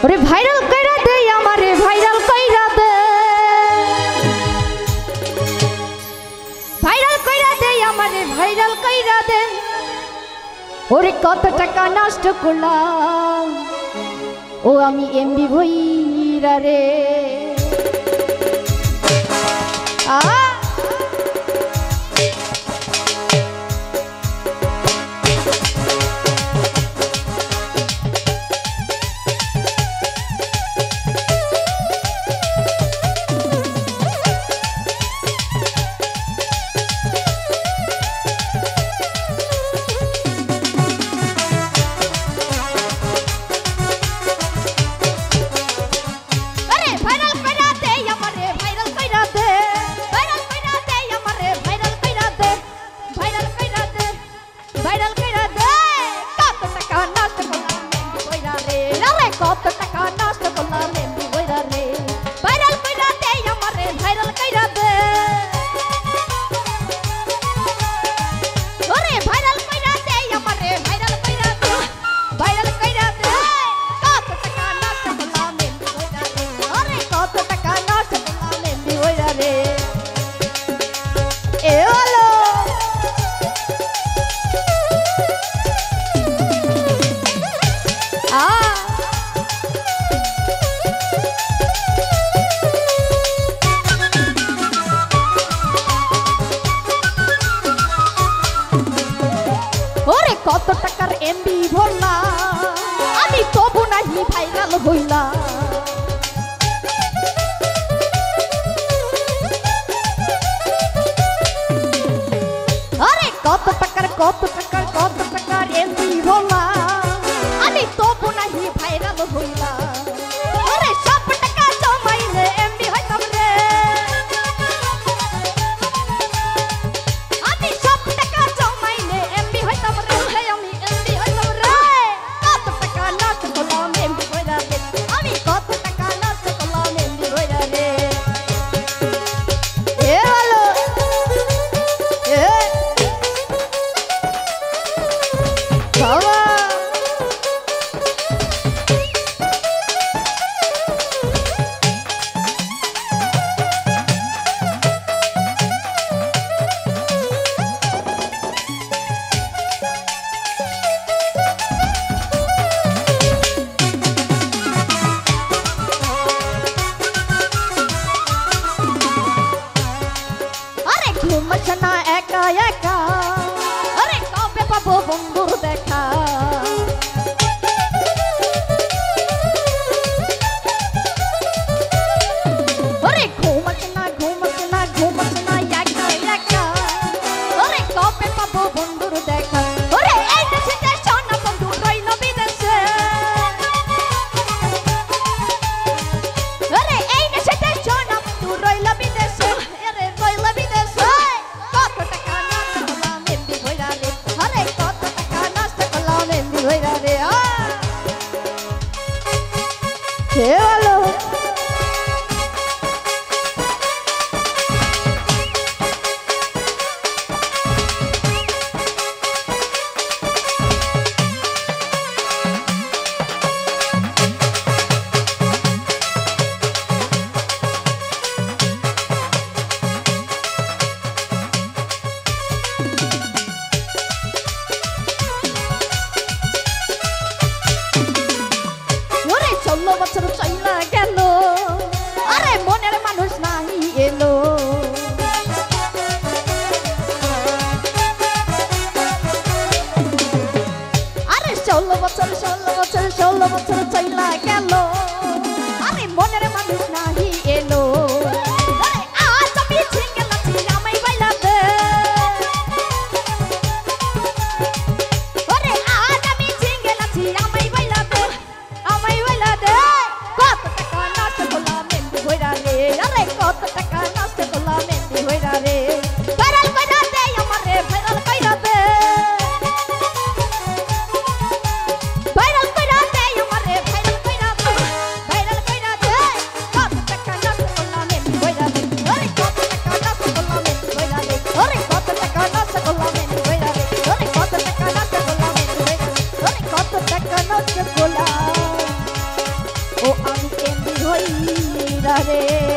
ওরে ভাইরাল কইরা দে আমারে ভাইরাল কইরা দে, ভাইরাল কইরা দে আমারে ভাইরাল কইরা দে। ওরে কত টাকা নষ্ট করলাম ও আমি এমবি ভইরা রে। কত টাকা নষ্ট করলাম এমবি বইরা রে, ভাইরাল কইরা দে আমারে ভাইরাল কইরা দে। ওরে ভাইরাল কইরা দে আমারে ভাইরাল কইরা দে, ভাইরাল কইরা দে। কত টাকা নষ্ট করলাম এমবি বইরা রে, ওরে কত টাকা নষ্ট করলাম এমবি বইরা রে। এ হলো ওরে কত টাকার এমবি ভরলাম আমি তবু নাহি ভাইরাল হইলাম। আরে কত টাকার এমবি ভরলাম আমি তবু নাহি ভাইরাল হইলাম। আরে সব টাকা জমাইলে এমবি হইতাম রে, আমি সব টাকা জমাইলে এমবি হইতাম রে, আমি এমবি হইতাম রে। কত টাকা নষ্ট করলাম এমবি বইরা রে, আমি কত টাকা নষ্ট করলাম এমবি বইরা রে। এ হলো এ বাবা ঘুমাস না একা একা, আরে কবে পাবো বন্ধুর দেখা। আরে ঘুমাস না একা একা, আরে কবে পাবো বন্ধুর দেখা। আরে এই দেশে দেশ না বন্ধু রইল বিদেশে, আরে এই দেশে দেশ না বন্ধু রইল বিদেশে, আরে রইল বিদেশে। কত টাকা নষ্ট করলাম এমবি বইরা রে, আরে কত টাকা নষ্ট করলাম এমবি বইরা রে। কে হলো ওরে 16 বছর চইলা গেল, আরে মনের মানুষ নাহি এলো। আরে 16 বছর চইলা গেল, আরে মনের মানুষ নাহি এলো। আরে আজ আমি সিঙ্গেল আছি আমায় বাইলা দে, আরে আজ আমি সিঙ্গেল আছি আমায় বাইলা দে, আমায় বাইলা দে। কত টাকা নষ্ট করলাম এমবি বইরা রে, আরে কত টাকা নষ্ট করলাম এমবি বইরা রে। ভাইরাল কইরা দে আমারে ভাইরাল কইরা দে, ভাইরাল কইরা দে আমারে রে